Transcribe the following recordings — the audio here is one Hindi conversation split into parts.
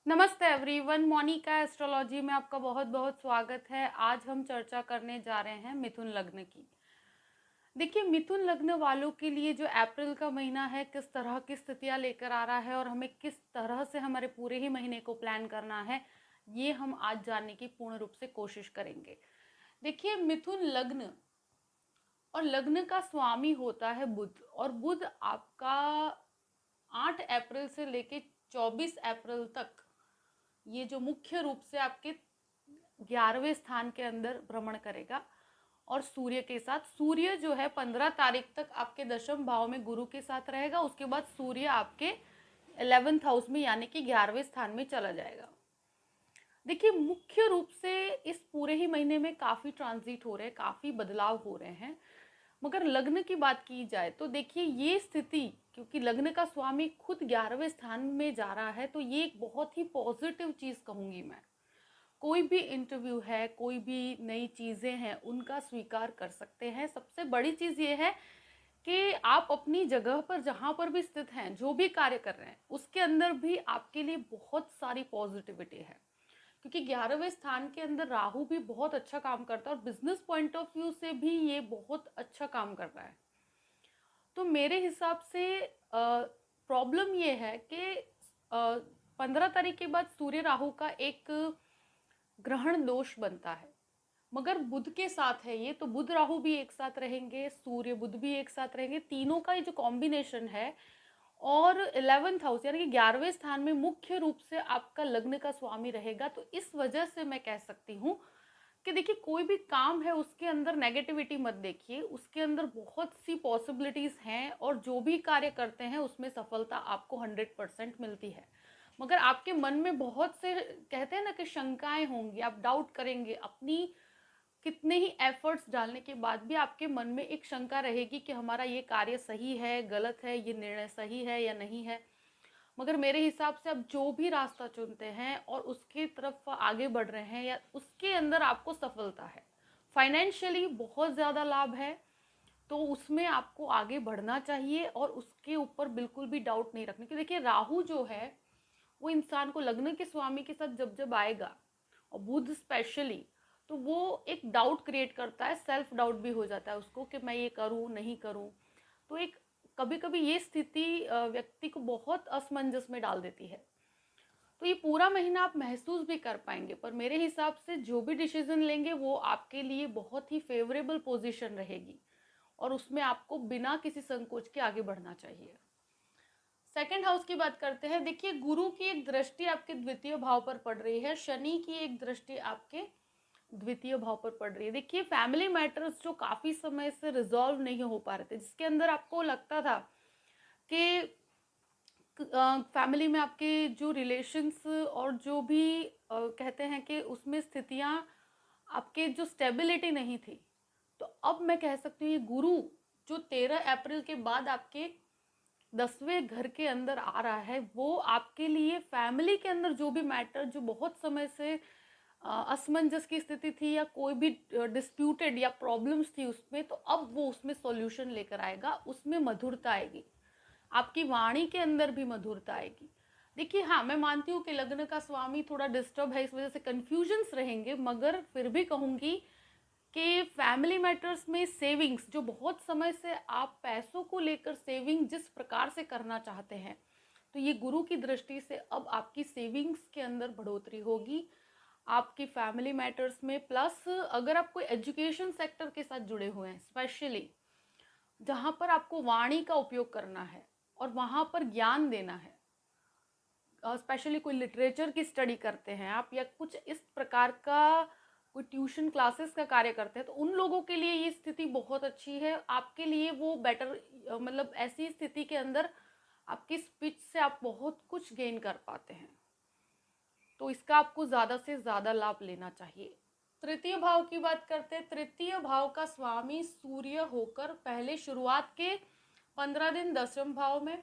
नमस्ते एवरीवन, मोनिका एस्ट्रोलॉजी में आपका बहुत बहुत स्वागत है। आज हम चर्चा करने जा रहे हैं मिथुन लग्न की। देखिए, मिथुन लग्न वालों के लिए जो अप्रैल का महीना है किस तरह की स्थितियां लेकर आ रहा है और हमें किस तरह से हमारे पूरे ही महीने को प्लान करना है, ये हम आज जानने की पूर्ण रूप से कोशिश करेंगे। देखिए, मिथुन लग्न और लग्न का स्वामी होता है बुध, और बुध आपका 8 अप्रैल से लेके 24 अप्रैल तक ये जो मुख्य रूप से आपके 11वें स्थान के अंदर भ्रमण करेगा। और सूर्य के साथ, सूर्य जो है 15 तारीख तक आपके दशम भाव में गुरु के साथ रहेगा। उसके बाद सूर्य आपके 11th हाउस में यानी कि 11वें स्थान में चला जाएगा। देखिए, मुख्य रूप से इस पूरे ही महीने में काफ़ी ट्रांजिट हो रहे हैं, काफ़ी बदलाव हो रहे हैं। मगर लग्न की बात की जाए तो देखिए, ये स्थिति, क्योंकि लग्न का स्वामी खुद 11वें स्थान में जा रहा है, तो ये एक बहुत ही पॉजिटिव चीज़ कहूँगी मैं। कोई भी इंटरव्यू है, कोई भी नई चीज़ें हैं, उनका स्वीकार कर सकते हैं। सबसे बड़ी चीज़ ये है कि आप अपनी जगह पर जहाँ पर भी स्थित हैं, जो भी कार्य कर रहे हैं, उसके अंदर भी आपके लिए बहुत सारी पॉजिटिविटी है। क्योंकि 11वें स्थान के अंदर राहु भी बहुत अच्छा काम करता है और बिजनेस पॉइंट ऑफ व्यू से भी ये बहुत अच्छा काम कर रहा है। तो मेरे हिसाब से प्रॉब्लम ये है कि 15 तारीख के बाद सूर्य राहु का एक ग्रहण दोष बनता है। मगर बुध के साथ है ये, तो बुध राहु भी एक साथ रहेंगे, सूर्य बुध भी एक साथ रहेंगे, तीनों का ये जो कॉम्बिनेशन है। और 11th हाउस यानी कि 11वें स्थान में मुख्य रूप से आपका लग्न का स्वामी रहेगा। तो इस वजह से मैं कह सकती हूँ कि देखिए, कोई भी काम है उसके अंदर नेगेटिविटी मत देखिए, उसके अंदर बहुत सी पॉसिबिलिटीज हैं और जो भी कार्य करते हैं उसमें सफलता आपको 100% मिलती है। मगर आपके मन में बहुत से, कहते हैं ना कि शंकाएं होंगी, आप डाउट करेंगे, अपनी कितने ही एफर्ट्स डालने के बाद भी आपके मन में एक शंका रहेगी कि हमारा ये कार्य सही है, गलत है, ये निर्णय सही है या नहीं है। मगर मेरे हिसाब से आप जो भी रास्ता चुनते हैं और उसकी तरफ आगे बढ़ रहे हैं या उसके अंदर आपको सफलता है, फाइनेंशियली बहुत ज़्यादा लाभ है, तो उसमें आपको आगे बढ़ना चाहिए और उसके ऊपर बिल्कुल भी डाउट नहीं रखने की। देखिए, राहु जो है वो इंसान को लग्न के स्वामी के साथ जब जब आएगा, और बुध स्पेशली, तो वो एक डाउट क्रिएट करता है, सेल्फ डाउट भी हो जाता है उसको कि मैं ये करूँ नहीं करूँ। तो एक कभी कभी ये स्थिति व्यक्ति को बहुत असमंजस में डाल देती है। तो ये पूरा महीना आप महसूस भी कर पाएंगे, पर मेरे हिसाब से जो भी डिसीजन लेंगे वो आपके लिए बहुत ही फेवरेबल पोजीशन रहेगी और उसमें आपको बिना किसी संकोच के आगे बढ़ना चाहिए। सेकंड हाउस की बात करते हैं। देखिए, गुरु की एक दृष्टि आपके द्वितीय भाव पर पड़ रही है, शनि की एक दृष्टि आपके द्वितीय भाव पर पड़ रही है। देखिए, फैमिली मैटर्स जो काफी समय से रिजॉल्व नहीं हो पा रहे थे, जिसके अंदर आपको लगता था कि फैमिली में आपके जो रिलेशंस और जो भी कहते हैं कि उसमें स्थितियां, आपके जो स्टेबिलिटी नहीं थी, तो अब मैं कह सकती हूँ ये गुरु जो 13 अप्रैल के बाद आपके 10वें घर के अंदर आ रहा है, वो आपके लिए फैमिली के अंदर जो भी मैटर, जो बहुत समय से असमंजस की स्थिति थी या कोई भी डिस्प्यूटेड या प्रॉब्लम्स थी उसमें, तो अब वो उसमें सॉल्यूशन लेकर आएगा, उसमें मधुरता आएगी, आपकी वाणी के अंदर भी मधुरता आएगी। देखिए, हाँ, मैं मानती हूँ कि लग्न का स्वामी थोड़ा डिस्टर्ब है, इस वजह से कन्फ्यूजन्स रहेंगे, मगर फिर भी कहूँगी कि फैमिली मैटर्स में सेविंग्स, जो बहुत समय से आप पैसों को लेकर सेविंग जिस प्रकार से करना चाहते हैं, तो ये गुरु की दृष्टि से अब आपकी सेविंग्स के अंदर बढ़ोतरी होगी, आपकी फैमिली मैटर्स में। प्लस अगर आप कोई एजुकेशन सेक्टर के साथ जुड़े हुए हैं, स्पेशली जहाँ पर आपको वाणी का उपयोग करना है और वहाँ पर ज्ञान देना है, स्पेशली कोई लिटरेचर की स्टडी करते हैं आप या कुछ इस प्रकार का कोई ट्यूशन क्लासेस का कार्य करते हैं, तो उन लोगों के लिए ये स्थिति बहुत अच्छी है। आपके लिए वो बेटर, मतलब ऐसी स्थिति के अंदर आपकी स्पीच से आप बहुत कुछ गेन कर पाते हैं, तो इसका आपको ज़्यादा से ज़्यादा लाभ लेना चाहिए। तृतीय भाव की बात करते हैं। तृतीय भाव का स्वामी सूर्य होकर पहले शुरुआत के 15 दिन दशम भाव में,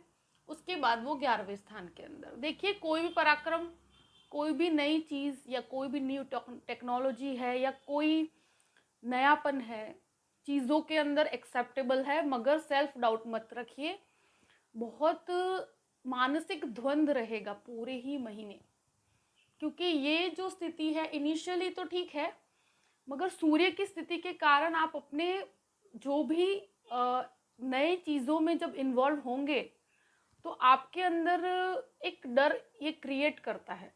उसके बाद वो 11वें स्थान के अंदर। देखिए, कोई भी पराक्रम, कोई भी नई चीज़ या कोई भी न्यू टेक्नोलॉजी है या कोई नयापन है, चीज़ों के अंदर एक्सेप्टेबल है, मगर सेल्फ डाउट मत रखिए। बहुत मानसिक द्वंद रहेगा पूरे ही महीने, क्योंकि ये जो स्थिति है इनिशियली तो ठीक है, मगर सूर्य की स्थिति के कारण आप अपने जो भी नए चीज़ों में जब इन्वॉल्व होंगे तो आपके अंदर एक डर ये क्रिएट करता है।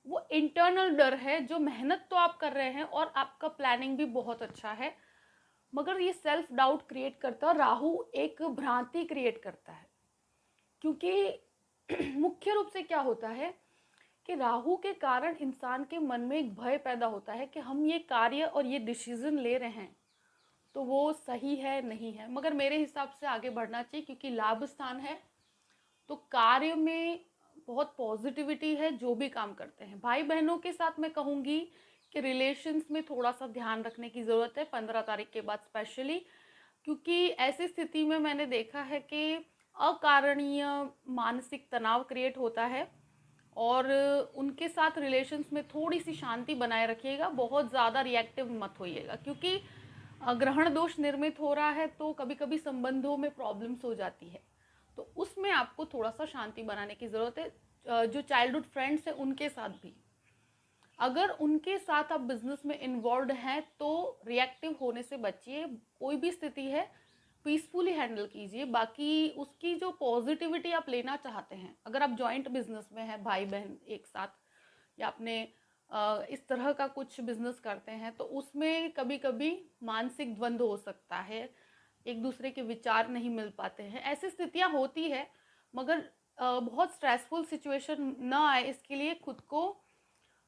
वो इंटरनल डर है, जो मेहनत तो आप कर रहे हैं और आपका प्लानिंग भी बहुत अच्छा है, मगर ये सेल्फ डाउट क्रिएट करता है। राहु एक भ्रांति क्रिएट करता है, क्योंकि मुख्य रूप से क्या होता है कि राहु के कारण इंसान के मन में एक भय पैदा होता है कि हम ये कार्य और ये डिसीजन ले रहे हैं तो वो सही है नहीं है। मगर मेरे हिसाब से आगे बढ़ना चाहिए, क्योंकि लाभ स्थान है तो कार्य में बहुत पॉजिटिविटी है जो भी काम करते हैं। भाई बहनों के साथ मैं कहूँगी कि रिलेशंस में थोड़ा सा ध्यान रखने की ज़रूरत है 15 तारीख के बाद स्पेशली, क्योंकि ऐसी स्थिति में मैंने देखा है कि अकारणीय मानसिक तनाव क्रिएट होता है। और उनके साथ रिलेशंस में थोड़ी सी शांति बनाए रखिएगा, बहुत ज़्यादा रिएक्टिव मत होइएगा, क्योंकि ग्रहण दोष निर्मित हो रहा है तो कभी कभी संबंधों में प्रॉब्लम्स हो जाती है, तो उसमें आपको थोड़ा सा शांति बनाने की ज़रूरत है। जो चाइल्डहुड फ्रेंड्स हैं उनके साथ भी, अगर उनके साथ आप बिजनेस में इन्वॉल्व हैं तो रिएक्टिव होने से बचिए। कोई भी स्थिति है पीसफुली हैंडल कीजिए। बाकी उसकी जो पॉजिटिविटी आप लेना चाहते हैं, अगर आप जॉइंट बिजनेस में हैं भाई बहन एक साथ, या अपने इस तरह का कुछ बिजनेस करते हैं, तो उसमें कभी कभी मानसिक द्वंद्व हो सकता है, एक दूसरे के विचार नहीं मिल पाते हैं, ऐसी स्थितियां होती है। मगर बहुत स्ट्रेसफुल सिचुएशन ना आए इसके लिए खुद को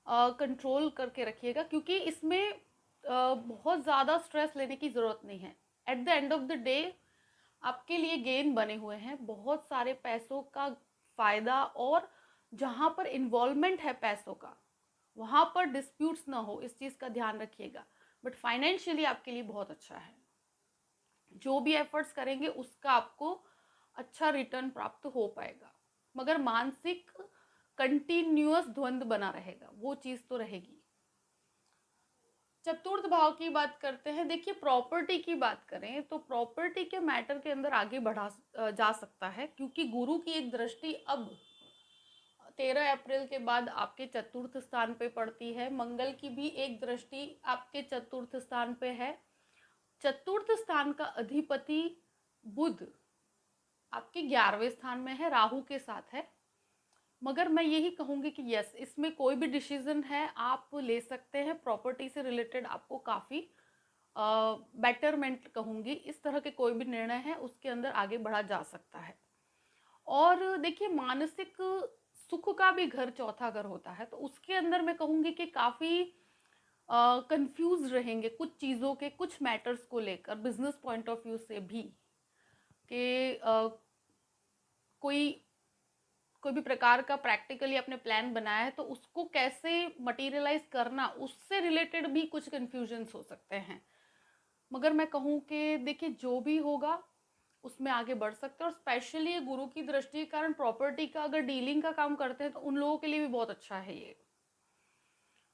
कंट्रोल करके रखिएगा, क्योंकि इसमें बहुत ज़्यादा स्ट्रेस लेने की ज़रूरत नहीं है। At the end of the day आपके लिए गेन बने हुए हैं, बहुत सारे पैसों का फ़ायदा, और जहाँ पर इन्वॉल्वमेंट है पैसों का वहाँ पर डिस्प्यूट्स ना हो, इस चीज़ का ध्यान रखिएगा। बट फाइनेंशियली आपके लिए बहुत अच्छा है, जो भी एफर्ट्स करेंगे उसका आपको अच्छा रिटर्न प्राप्त हो पाएगा। मगर मानसिक कंटिन्यूअस द्वंद्व बना रहेगा, वो चीज़ तो रहेगी। चतुर्थ भाव की बात करते हैं। देखिए, प्रॉपर्टी की बात करें तो प्रॉपर्टी के मैटर के अंदर आगे बढ़ा जा सकता है, क्योंकि गुरु की एक दृष्टि अब 13 अप्रैल के बाद आपके चतुर्थ स्थान पे पड़ती है। मंगल की भी एक दृष्टि आपके चतुर्थ स्थान पे है। चतुर्थ स्थान का अधिपति बुध आपके 11वें स्थान में है, राहु के साथ है। मगर मैं यही कहूँगी कि यस, इसमें कोई भी डिसीजन है आप ले सकते हैं। प्रॉपर्टी से रिलेटेड आपको काफ़ी बेटरमेंट कहूँगी, इस तरह के कोई भी निर्णय है उसके अंदर आगे बढ़ा जा सकता है। और देखिए, मानसिक सुख का भी घर चौथा घर होता है, तो उसके अंदर मैं कहूँगी कि काफ़ी कंफ्यूज रहेंगे कुछ चीज़ों के, कुछ मैटर्स को लेकर बिजनेस पॉइंट ऑफ व्यू से भी, कि कोई कोई भी प्रकार का प्रैक्टिकली अपने प्लान बनाया है तो उसको कैसे मटेरियलाइज करना, उससे रिलेटेड भी कुछ कन्फ्यूजन्स हो सकते हैं। मगर मैं कहूँ कि देखिए, जो भी होगा उसमें आगे बढ़ सकते हैं। और स्पेशली गुरु की दृष्टि के कारण प्रॉपर्टी का अगर डीलिंग का काम करते हैं तो उन लोगों के लिए भी बहुत अच्छा है ये,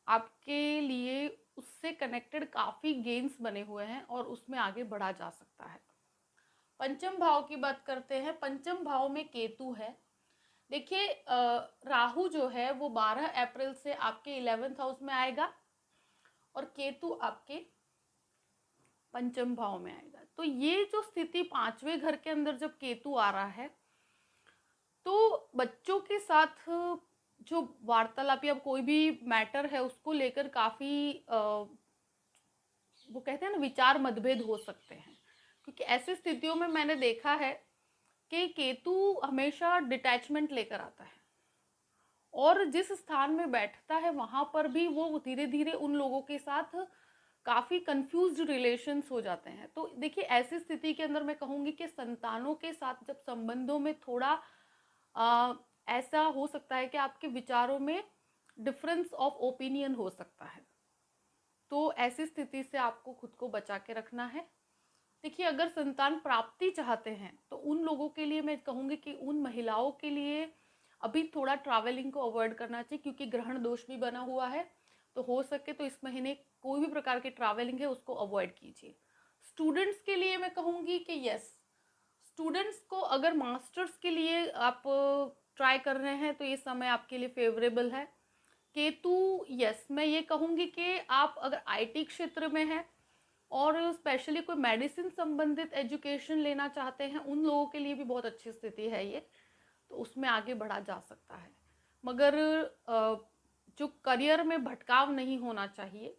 आपके लिए उससे कनेक्टेड काफ़ी गेन्स बने हुए हैं और उसमें आगे बढ़ा जा सकता है। पंचम भाव की बात करते हैं। पंचम भाव में केतु है। देखिए, राहु जो है वो 12 अप्रैल से आपके 11th हाउस में आएगा और केतु आपके पंचम भाव में आएगा। तो ये जो स्थिति 5वें घर के अंदर जब केतु आ रहा है तो बच्चों के साथ जो वार्तालाप या कोई भी मैटर है उसको लेकर काफ़ी वो कहते हैं ना, विचार मतभेद हो सकते हैं, क्योंकि ऐसी स्थितियों में मैंने देखा है कि केतु हमेशा डिटैचमेंट लेकर आता है, और जिस स्थान में बैठता है वहाँ पर भी वो धीरे धीरे उन लोगों के साथ काफ़ी कंफ्यूज्ड रिलेशंस हो जाते हैं। तो देखिए, ऐसी स्थिति के अंदर मैं कहूँगी कि संतानों के साथ जब संबंधों में थोड़ा ऐसा हो सकता है कि आपके विचारों में डिफरेंस ऑफ ओपिनियन हो सकता है, तो ऐसी स्थिति से आपको खुद को बचा के रखना है। देखिए, अगर संतान प्राप्ति चाहते हैं तो उन लोगों के लिए मैं कहूँगी कि उन महिलाओं के लिए अभी थोड़ा ट्रैवलिंग को अवॉइड करना चाहिए, क्योंकि ग्रहण दोष भी बना हुआ है। तो हो सके तो इस महीने कोई भी प्रकार की ट्रैवलिंग है उसको अवॉइड कीजिए। स्टूडेंट्स के लिए मैं कहूँगी कि यस, स्टूडेंट्स को अगर मास्टर्स के लिए आप ट्राई कर रहे हैं तो ये समय आपके लिए फेवरेबल है, केतु, यस, मैं ये कहूँगी कि आप अगर आईटी क्षेत्र में हैं और स्पेशली कोई मेडिसिन संबंधित एजुकेशन लेना चाहते हैं, उन लोगों के लिए भी बहुत अच्छी स्थिति है ये, तो उसमें आगे बढ़ा जा सकता है। मगर जो करियर में भटकाव नहीं होना चाहिए,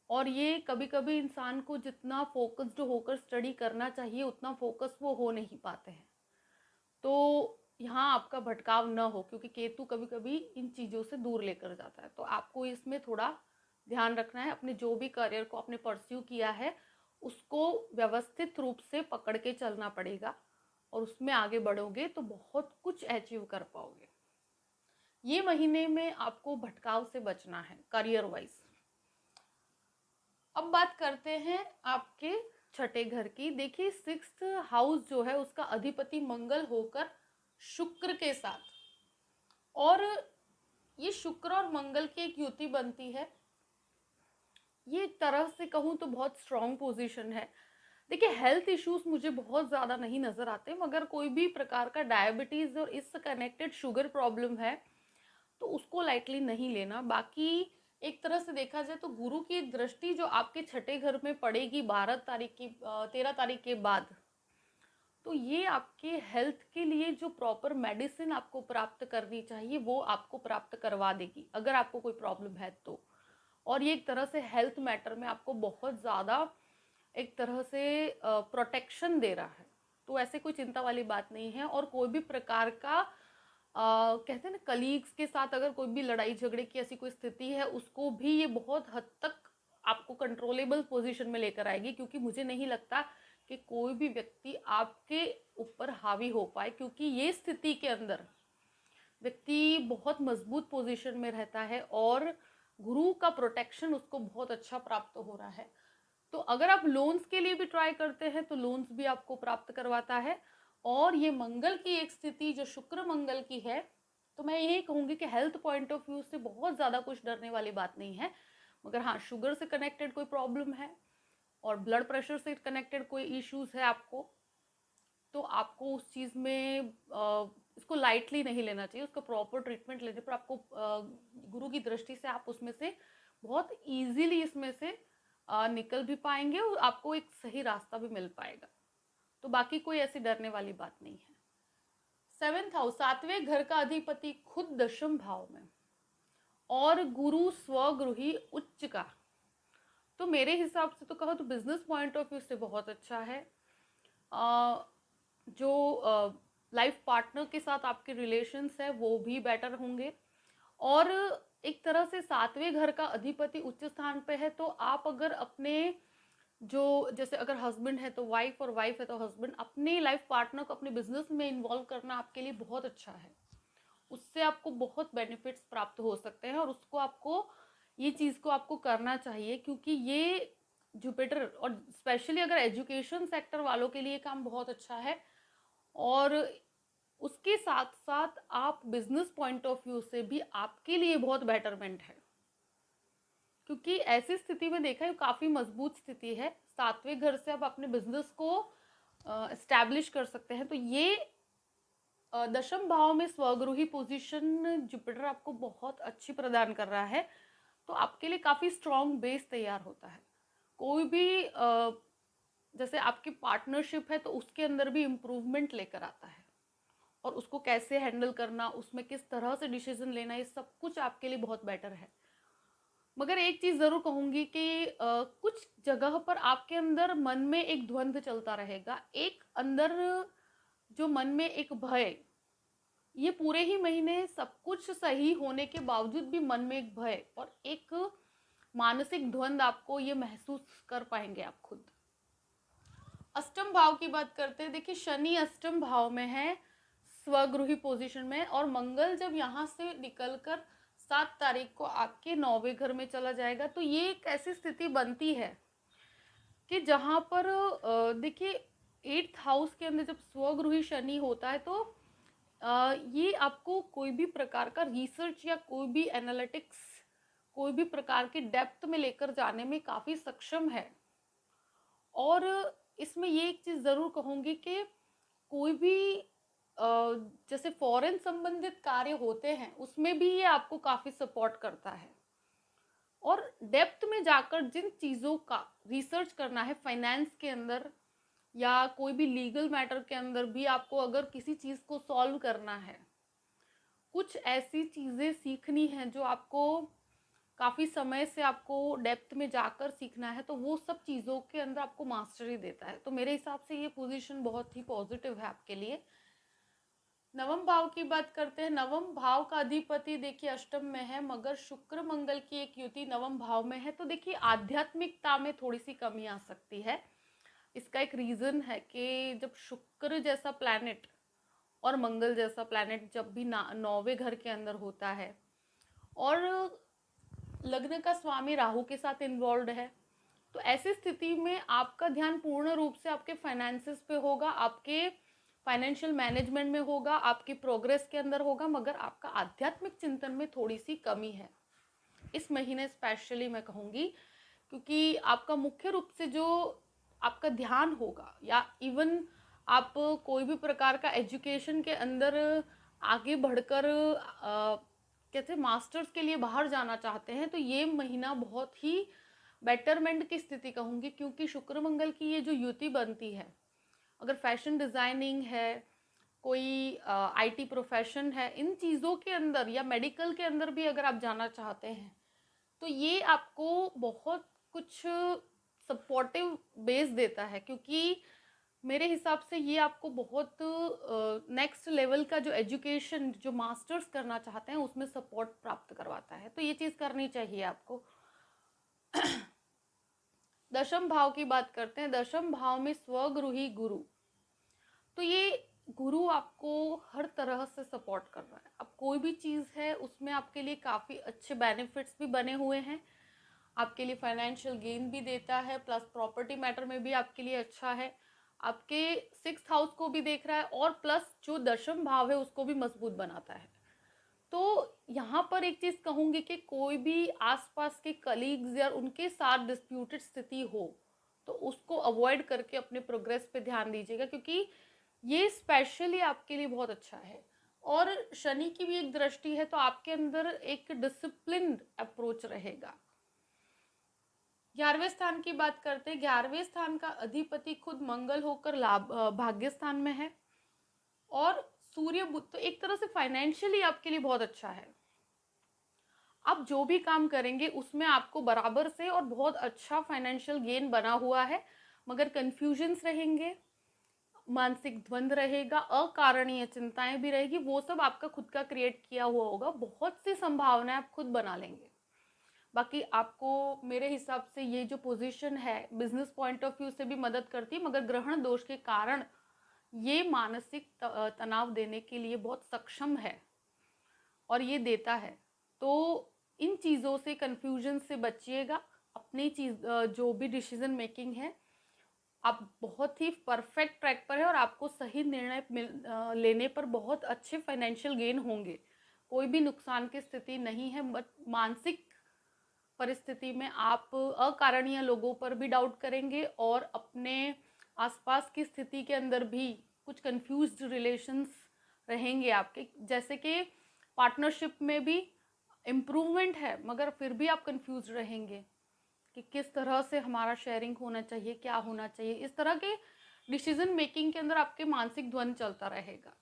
और ये कभी कभी इंसान को जितना फोकस्ड होकर स्टडी करना चाहिए उतना फोकस वो हो नहीं पाते हैं, तो यहाँ आपका भटकाव न हो, क्योंकि केतु कभी कभी इन चीज़ों से दूर लेकर जाता है। तो आपको इसमें थोड़ा ध्यान रखना है, अपने जो भी करियर को आपने परस्यू किया है उसको व्यवस्थित रूप से पकड़ के चलना पड़ेगा, और उसमें आगे बढ़ोगे तो बहुत कुछ अचीव कर पाओगे। ये महीने में आपको भटकाव से बचना है करियर वाइज। अब बात करते हैं आपके छठे घर की। देखिए, 6th हाउस जो है उसका अधिपति मंगल होकर शुक्र के साथ, और ये शुक्र और मंगल की एक युति बनती है। ये एक तरह से कहूँ तो बहुत स्ट्रॉन्ग पोजीशन है। देखिए, हेल्थ इश्यूज मुझे बहुत ज़्यादा नहीं नज़र आते, मगर कोई भी प्रकार का डायबिटीज़ और इससे कनेक्टेड शुगर प्रॉब्लम है तो उसको लाइटली नहीं लेना। बाकी एक तरह से देखा जाए तो गुरु की दृष्टि जो आपके छठे घर में पड़ेगी 13 तारीख के बाद, तो ये आपके हेल्थ के लिए जो प्रॉपर मेडिसिन आपको प्राप्त करनी चाहिए वो आपको प्राप्त करवा देगी, अगर आपको कोई प्रॉब्लम है तो। और ये एक तरह से हेल्थ मैटर में आपको बहुत ज़्यादा एक तरह से प्रोटेक्शन दे रहा है, तो ऐसे कोई चिंता वाली बात नहीं है। और कोई भी प्रकार का कहते हैं ना, कलीग्स के साथ अगर कोई भी लड़ाई झगड़े की ऐसी कोई स्थिति है, उसको भी ये बहुत हद तक आपको कंट्रोलेबल पोजीशन में लेकर आएगी, क्योंकि मुझे नहीं लगता कि कोई भी व्यक्ति आपके ऊपर हावी हो पाए, क्योंकि ये स्थिति के अंदर व्यक्ति बहुत मजबूत पोजीशन में रहता है और गुरु का प्रोटेक्शन उसको बहुत अच्छा प्राप्त हो रहा है। तो अगर आप लोन्स के लिए भी ट्राई करते हैं तो लोन्स भी आपको प्राप्त करवाता है। और ये मंगल की एक स्थिति जो शुक्र मंगल की है, तो मैं यही कहूँगी कि हेल्थ पॉइंट ऑफ व्यू से बहुत ज़्यादा कुछ डरने वाली बात नहीं है। मगर हाँ, शुगर से कनेक्टेड कोई प्रॉब्लम है और ब्लड प्रेशर से कनेक्टेड कोई इश्यूज है आपको, तो आपको उस चीज़ में इसको लाइटली नहीं लेना चाहिए, उसका प्रॉपर ट्रीटमेंट लेने पर आपको गुरु की दृष्टि से आप उसमें से बहुत ईजीली इसमें से निकल भी पाएंगे और आपको एक सही रास्ता भी मिल पाएगा। तो बाकी कोई ऐसी डरने वाली बात नहीं है। 7th हाउस, 7वें घर का अधिपति खुद 10th भाव में, और गुरु स्वगृही उच्च का, तो मेरे हिसाब से तो कहो तो बिजनेस पॉइंट ऑफ व्यू से बहुत अच्छा है। जो लाइफ पार्टनर के साथ आपके रिलेशंस है वो भी बेटर होंगे। और एक तरह से 7वें घर का अधिपति उच्च स्थान पे है, तो आप अगर अपने जो जैसे अगर हस्बैंड है तो वाइफ और वाइफ है तो हस्बैंड, अपने लाइफ पार्टनर को अपने बिजनेस में इन्वॉल्व करना आपके लिए बहुत अच्छा है। उससे आपको बहुत बेनिफिट्स प्राप्त हो सकते हैं और उसको आपको ये चीज़ को आपको करना चाहिए, क्योंकि ये जुपिटर और स्पेशली अगर एजुकेशन सेक्टर वालों के लिए काम बहुत अच्छा है। और उसके साथ साथ आप बिजनेस पॉइंट ऑफ व्यू से भी आपके लिए बहुत बेटरमेंट है, क्योंकि ऐसी स्थिति में देखा है काफ़ी मजबूत स्थिति है। 7वें घर से आप अपने बिजनेस को एस्टैब्लिश कर सकते हैं। तो ये 10th भाव में स्वगृही पोजीशन जुपिटर आपको बहुत अच्छी प्रदान कर रहा है, तो आपके लिए काफ़ी स्ट्रॉन्ग बेस तैयार होता है। कोई भी जैसे आपकी पार्टनरशिप है तो उसके अंदर भी इम्प्रूवमेंट लेकर आता है, और उसको कैसे हैंडल करना, उसमें किस तरह से डिसीजन लेना, ये सब कुछ आपके लिए बहुत बेटर है। मगर एक चीज़ ज़रूर कहूँगी कि कुछ जगह पर आपके अंदर मन में एक द्वंद्व चलता रहेगा, एक अंदर जो मन में एक भय, ये पूरे ही महीने सब कुछ सही होने के बावजूद भी मन में एक भय और एक मानसिक द्वंद्व आपको ये महसूस कर पाएंगे आप खुद। अष्टम भाव की बात करते हैं। देखिए, शनि अष्टम भाव में है स्वगृही पोजीशन में, और मंगल जब यहाँ से निकलकर 7 तारीख को आपके 9वें घर में चला जाएगा, तो ये एक ऐसी स्थिति बनती है कि जहाँ पर देखिए 8th हाउस के अंदर जब स्वगृही शनि होता है तो ये आपको कोई भी प्रकार का रिसर्च या कोई भी एनालिटिक्स, कोई भी प्रकार की डेप्थ में लेकर जाने में काफ़ी सक्षम है। और इसमें ये एक चीज़ ज़रूर कहूँगी कि कोई भी जैसे फॉरेन संबंधित कार्य होते हैं उसमें भी ये आपको काफ़ी सपोर्ट करता है। और डेप्थ में जाकर जिन चीज़ों का रिसर्च करना है फाइनेंस के अंदर या कोई भी लीगल मैटर के अंदर भी, आपको अगर किसी चीज़ को सॉल्व करना है, कुछ ऐसी चीज़ें सीखनी है जो आपको काफ़ी समय से आपको डेप्थ में जाकर सीखना है, तो वो सब चीज़ों के अंदर आपको मास्टरी देता है। तो मेरे हिसाब से ये पोजीशन बहुत ही पॉजिटिव है आपके लिए। नवम भाव की बात करते हैं। नवम भाव का अधिपति देखिए अष्टम में है, मगर शुक्र मंगल की एक युति नवम भाव में है, तो देखिए आध्यात्मिकता में थोड़ी सी कमी आ सकती है। इसका एक रीज़न है कि जब शुक्र जैसा प्लैनेट और मंगल जैसा प्लैनेट जब भी 9वें घर के अंदर होता है और लग्न का स्वामी राहु के साथ इन्वॉल्व है, तो ऐसी स्थिति में आपका ध्यान पूर्ण रूप से आपके फाइनेंसेस पे होगा, आपके फाइनेंशियल मैनेजमेंट में होगा, आपकी प्रोग्रेस के अंदर होगा, मगर आपका आध्यात्मिक चिंतन में थोड़ी सी कमी है इस महीने स्पेशली मैं कहूँगी, क्योंकि आपका मुख्य रूप से जो आपका ध्यान होगा या इवन आप कोई भी प्रकार का एजुकेशन के अंदर आगे बढ़कर कहते हैं मास्टर्स के लिए बाहर जाना चाहते हैं, तो ये महीना बहुत ही बेटरमेंट की स्थिति कहूँगी, क्योंकि शुक्र मंगल की ये जो युति बनती है, अगर फैशन डिज़ाइनिंग है, कोई आईटी प्रोफेशन है, इन चीज़ों के अंदर या मेडिकल के अंदर भी अगर आप जाना चाहते हैं, तो ये आपको बहुत कुछ सपोर्टिव बेस देता है, क्योंकि मेरे हिसाब से ये आपको बहुत नेक्स्ट लेवल का जो एजुकेशन, जो मास्टर्स करना चाहते हैं उसमें सपोर्ट प्राप्त करवाता है, तो ये चीज़ करनी चाहिए आपको। दशम भाव की बात करते हैं। दशम भाव में स्वगृही गुरु, तो ये गुरु आपको हर तरह से सपोर्ट कर रहा है। अब कोई भी चीज़ है उसमें आपके लिए काफ़ी अच्छे बेनिफिट्स भी बने हुए हैं, आपके लिए फाइनेंशियल गेन भी देता है, प्लस प्रॉपर्टी मैटर में भी आपके लिए अच्छा है, आपके 6th हाउस को भी देख रहा है और प्लस जो दशम भाव है उसको भी मजबूत बनाता है। तो यहाँ पर एक चीज़ कहूँगी कि कोई भी आसपास के कलीग्स या उनके साथ डिस्प्यूटेड स्थिति हो तो उसको अवॉइड करके अपने प्रोग्रेस पे ध्यान दीजिएगा, क्योंकि ये स्पेशली आपके लिए बहुत अच्छा है। और शनि की भी एक दृष्टि है, तो आपके अंदर एक डिसिप्लिन्ड अप्रोच रहेगा। 11वें स्थान की बात करते हैं। 11वें स्थान का अधिपति खुद मंगल होकर लाभ भाग्य स्थान में है और सूर्य बुध, तो एक तरह से फाइनेंशियली आपके लिए बहुत अच्छा है। आप जो भी काम करेंगे उसमें आपको बराबर से और बहुत अच्छा फाइनेंशियल गेन बना हुआ है, मगर कन्फ्यूजन्स रहेंगे, मानसिक द्वंद्व रहेगा, अकारणीय चिंताएं भी रहेगी, वो सब आपका खुद का क्रिएट किया हुआ होगा। बहुत सी संभावनाएं आप खुद बना लेंगे। बाकी आपको मेरे हिसाब से ये जो पोजीशन है बिजनेस पॉइंट ऑफ व्यू से भी मदद करती है, मगर ग्रहण दोष के कारण ये मानसिक तनाव देने के लिए बहुत सक्षम है और ये देता है। तो इन चीज़ों से, कन्फ्यूजन से बचिएगा। अपनी चीज़ जो भी डिसीजन मेकिंग है, आप बहुत ही परफेक्ट ट्रैक पर है और आपको सही निर्णय लेने पर बहुत अच्छे फाइनेंशियल गेन होंगे। कोई भी नुकसान की स्थिति नहीं है, बट मानसिक परिस्थिति में आप अकारणीय लोगों पर भी डाउट करेंगे और अपने आसपास की स्थिति के अंदर भी कुछ कंफ्यूज्ड रिलेशंस रहेंगे आपके, जैसे कि पार्टनरशिप में भी इम्प्रूवमेंट है मगर फिर भी आप कंफ्यूज रहेंगे कि किस तरह से हमारा शेयरिंग होना चाहिए, क्या होना चाहिए। इस तरह के डिसीजन मेकिंग के अंदर आपके मानसिक द्वंद्व चलता रहेगा।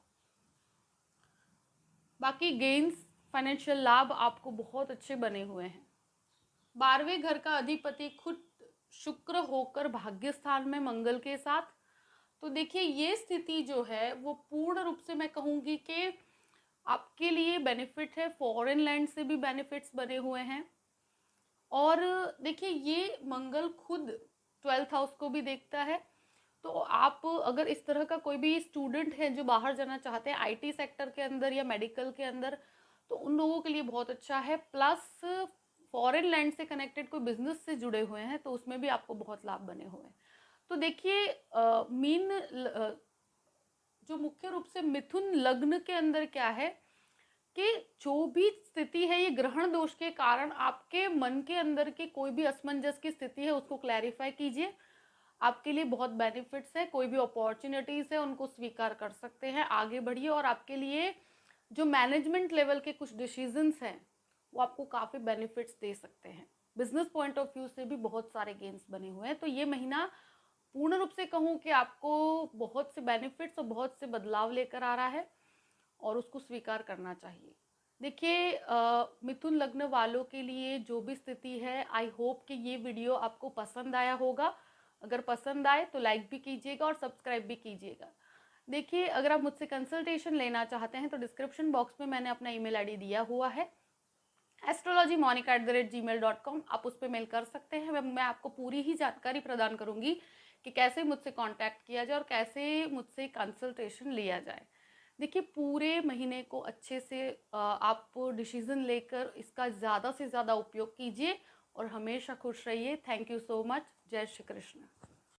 बाकी गेन्स, फाइनेंशियल लाभ आपको बहुत अच्छे बने हुए हैं। 12वें घर का अधिपति खुद शुक्र होकर भाग्य स्थान में मंगल के साथ, तो देखिए ये स्थिति जो है वो पूर्ण रूप से मैं कहूँगी कि आपके लिए बेनिफिट है। फॉरेन लैंड से भी बेनिफिट्स बने हुए हैं और देखिए ये मंगल खुद 12th हाउस को भी देखता है, तो आप अगर इस तरह का कोई भी स्टूडेंट है जो बाहर जाना चाहते हैं आईटी सेक्टर के अंदर या मेडिकल के अंदर, तो उन लोगों के लिए बहुत अच्छा है। प्लस फॉरेन लैंड से कनेक्टेड कोई बिजनेस से जुड़े हुए हैं तो उसमें भी आपको बहुत लाभ बने हुए हैं। तो देखिए जो मुख्य रूप से मिथुन लग्न के अंदर क्या है कि जो भी स्थिति है ये ग्रहण दोष के कारण आपके मन के अंदर की कोई भी असमंजस की स्थिति है उसको क्लैरिफाई कीजिए। आपके लिए बहुत बेनिफिट्स है, कोई भी अपॉर्चुनिटीज़ है उनको स्वीकार कर सकते हैं, आगे बढ़िए। और आपके लिए जो मैनेजमेंट लेवल के कुछ डिसीजंस हैं वो आपको काफ़ी बेनिफिट्स दे सकते हैं। बिजनेस पॉइंट ऑफ व्यू से भी बहुत सारे गेन्स बने हुए हैं। तो ये महीना पूर्ण रूप से कहूँ कि आपको बहुत से बेनिफिट्स और बहुत से बदलाव लेकर आ रहा है और उसको स्वीकार करना चाहिए। देखिए मिथुन लग्न वालों के लिए जो भी स्थिति है, आई होप कि ये वीडियो आपको पसंद आया होगा। अगर पसंद आए तो लाइक भी कीजिएगा और सब्सक्राइब भी कीजिएगा। देखिए अगर आप मुझसे कंसल्टेशन लेना चाहते हैं तो डिस्क्रिप्शन बॉक्स में मैंने अपना ईमेल आईडी दिया हुआ है, astrologymonica@gmail.com। आप उस पर मेल कर सकते हैं। मैं आपको पूरी ही जानकारी प्रदान करूंगी कि कैसे मुझसे कांटेक्ट किया जाए और कैसे मुझसे कंसल्टेशन लिया जाए। देखिए पूरे महीने को अच्छे से आप डिसीजन लेकर इसका ज़्यादा से ज़्यादा उपयोग कीजिए और हमेशा खुश रहिए। Thank you so much. जय श्री कृष्ण।